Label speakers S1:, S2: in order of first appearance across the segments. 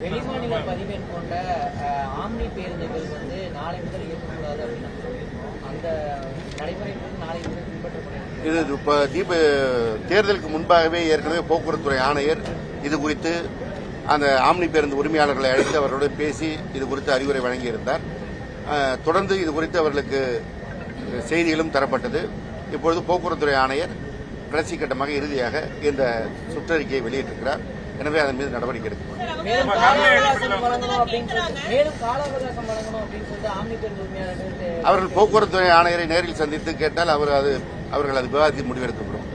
S1: வெளிமாநில பதிவெண் கொண்ட ஆம்னி பேருந்துகள் நாளை முதல் இயக்கக்கூடாது அப்படின்னு சொல்லியிருக்கோம். அந்த நடைமுறை நாளை முதல் பின்பற்றப்படும்.
S2: இது தேர்தலுக்கு முன்பாகவே ஏற்கனவே போக்குவரத்துறை ஆணையர் இது குறித்து அந்த ஆம்னி பேருந்து உரிமையாளர்களை அழைத்து அவர்களோடு பேசி இது குறித்து அறிவுரை வழங்கியிருந்தார். தொடர்ந்து இது குறித்து அவர்களுக்கு செய்திகளும் தரப்பட்டது. இப்பொழுது போக்குவரத்துறை ஆணையர் கடைசி கட்டமாக இறுதியாக இந்த சுற்றறிக்கையை வெளியிட்டிருக்கிறார். எனவே அதன் மீது நடவடிக்கை எடுக்கும். அவர்கள் போக்குவரத்துறை ஆணையரை நேரில் சந்தித்து கேட்டால் அவர்கள் அது விவாதத்தில் முடிவெடுக்கப்படும்.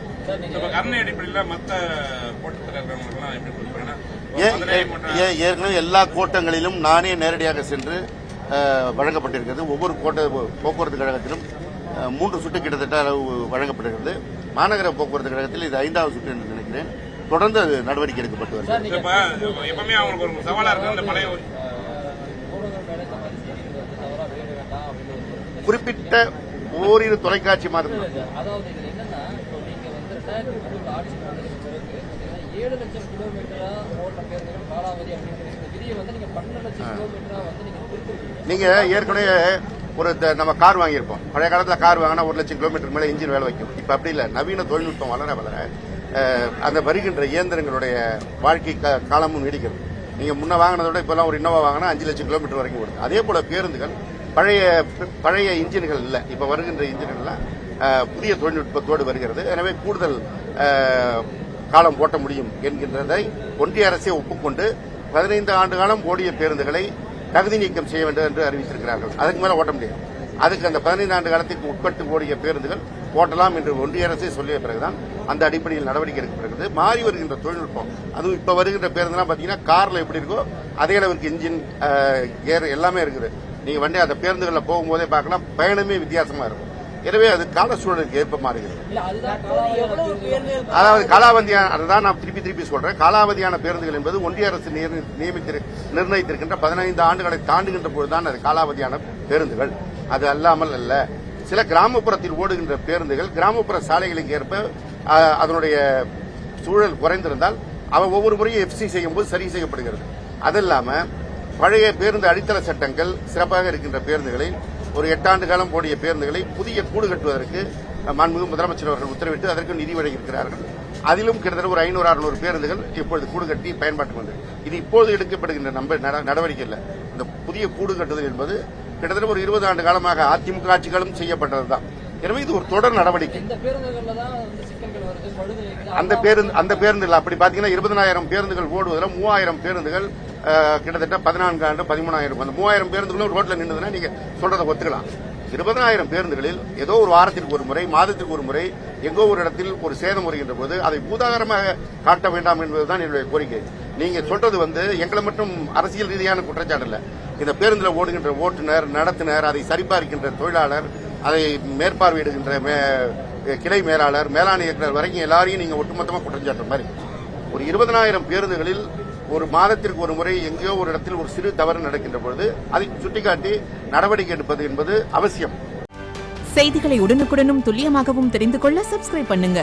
S2: ஏற்கனவே எல்லா கோட்டங்களிலும் நானே நேரடியாக சென்று வழங்கப்பட்டிருக்கிறது. ஒவ்வொரு போக்குவரத்து கழகத்திலும் 3 சுட்டு கிட்டத்தட்ட அளவு வழங்கப்பட்டிருக்கிறது. மாநகர போக்குவரத்து கழகத்தில் இது 5வது சுற்று என்று நினைக்கிறேன். தொடர்ந்து அது நடவடிக்கை எடுக்கப்பட்டு வருகிறது. குறிப்பிட்ட ஓரிரு தொலைக்காட்சி மாதிரி
S1: 7 லட்சம் கிலோமீட்டரா ஓட்ட பேருந்துகள் காலாவதி அப்படிங்கிற விதியை நீங்க 12 லட்சம் கிலோமீட்டரா நீங்க
S2: நீங்க ஏற்கனவே ஒரு நம்ம கார் வாங்கியிருப்போம். பழைய காலத்தில் கார் வாங்கினா 1 லட்சம் கிலோமீட்டர் மேலே இன்ஜின் வேலை வைக்கும். இப்ப அப்படி இல்லை. நவீன தொழில்நுட்பம் வளர வளர அந்த வருகின்ற இயந்திரங்களுடைய வாழ்க்கை காலமும் நீடிக்கிறது. நீங்க முன்ன வாங்கினதோட இப்பெல்லாம் ஒரு இன்னோவா வாங்கினா 5 லட்சம் கிலோமீட்டர் வரைக்கும் வருது. அதே போல பேருந்துகள் பழைய இன்ஜின்கள் இல்லை. இப்ப வருகின்ற இன்ஜின்கள்லாம் புதிய தொழில்நுட்பத்தோடு வருகிறது. எனவே கூடுதல் காலம் ஓட்ட முடியும் என்கின்றதை ஒன்றிய அரசே ஒப்புக்கொண்டு 15 ஆண்டு காலம் ஓடிய பேருந்துகளை தகுதி நீக்கம் செய்ய வேண்டும் என்று அறிவித்திருக்கிறார்கள். அதுக்கு மேல ஓட்ட முடியாது. அதுக்கு அந்த 15 ஆண்டு காலத்திற்கு உட்பட்டு ஓடிய பேருந்துகள் ஓட்டலாம் என்று ஒன்றிய அரசே சொல்லிய பிறகுதான் அந்த அடிப்படையில் நடவடிக்கை எடுக்கப்படுகிறது. மாறி வருகின்ற தொழில்நுட்பம், அதுவும் இப்ப வருகின்ற பேருந்துலாம் பாத்தீங்கன்னா கார்ல எப்படி இருக்கோ அதே அளவுக்கு இன்ஜின் ஏர் எல்லாமே இருக்குது. நீங்க வண்டி அந்த பேருந்துகளில் போகும்போதே பார்க்கலாம், பயணமே வித்தியாசமா இருக்கும். எனவே அது கால சூழலுக்கு ஏற்ப மாறுகிறது. அதாவது காலாவதியான, அதுதான் நான் திருப்பி சொல்றேன். காலாவதியான பேருந்துகள் என்பது ஒன்றிய அரசு நிர்ணயித்திருக்கின்ற 15 ஆண்டுகளை தாண்டுகின்ற போதுதான் அது காலாவதியான பேருந்துகள். அது அல்லாமல் அல்ல. சில கிராமப்புறத்தில் ஓடுகின்ற பேருந்துகள் கிராமப்புற சாலைகளுக்கு ஏற்ப அதனுடைய சூழல் குறைந்திருந்தால் ஒவ்வொரு முறையும் எஃப்சி செய்யும் போது சரி செய்யப்படுகிறது. அது இல்லாம பழைய பேருந்து அடித்தள சட்டங்கள் சிறப்பாக இருக்கின்ற பேருந்துகளை ஒரு 8 ஆண்டு காலம் ஓடிய பேருந்துகளை புதிய கூடு கட்டுவதற்கு மாண்புமிகு முதலமைச்சர் அவர்கள் உத்தரவிட்டு அதற்கு நிதி வழங்கியிருக்கிறார்கள். அதிலும் கிட்டத்தட்ட ஒரு 500-600 பேருந்துகள் இப்பொழுது கூடு கட்டி பயன்பாட்டுக்கு வந்தது. இது இப்போது எடுக்கப்படுகின்ற நடவடிக்கை இல்லை. இந்த புதிய கூடு கட்டுதல் என்பது கிட்டத்தட்ட ஒரு 20 ஆண்டு காலமாக அதிமுக ஆட்சிகளும் செய்யப்பட்டதுதான். எனவே இது ஒரு தொடர் நடவடிக்கை. அந்த பேருந்துகள் அப்படி பாத்தீங்கன்னா 20,000 பேருந்துகள் ஓடுவதில் 3,000 பேருந்துகள் கிட்டத்தட்ட 14 ஆண்டு 13,000. அந்த 3,000 பேருந்துகளும் ரோட்ல நின்றுதுன்னா நீங்க சொல்றதை ஒத்துக்கலாம். 20,000 பேருந்துகளில் ஏதோ ஒரு வாரத்திற்கு ஒரு முறை, மாதத்திற்கு ஒரு முறை எங்கோ ஒரு இடத்தில் ஒரு சேதம் வருகின்ற போது அதை பூதாகரமாக காட்ட வேண்டாம் என்பதுதான் என்னுடைய கோரிக்கை. நீங்க சொல்றது எங்களை மட்டும் அரசியல் ரீதியான குற்றச்சாட்டு இல்ல. இந்த பேருந்துல ஓடுகின்ற ஓட்டுநர், நடத்துனர், அதை சரிபார்க்கின்ற தொழிலாளர், அதை மேற்பார்வையிடுகின்ற கிளை மேலாளர், மேலாண் இயக்குநர் வரைக்கும் எல்லாரையும் நீங்க ஒட்டுமொத்தமா குற்றஞ்சாட்டுற மாதிரி. ஒரு 20,000 பேருந்துகளில் ஒரு மாதத்திற்கு ஒரு முறை எங்கேயோ ஒரு இடத்தில் ஒரு சிறு தவறு நடக்கின்ற பொழுது அதை சுட்டிக்காட்டி நடவடிக்கை எடுப்பது என்பது அவசியம்.
S3: செய்திகளை உடனுக்குடனும் துல்லியமாகவும் தெரிந்து கொள்ள சப்ஸ்கிரைப் பண்ணுங்க.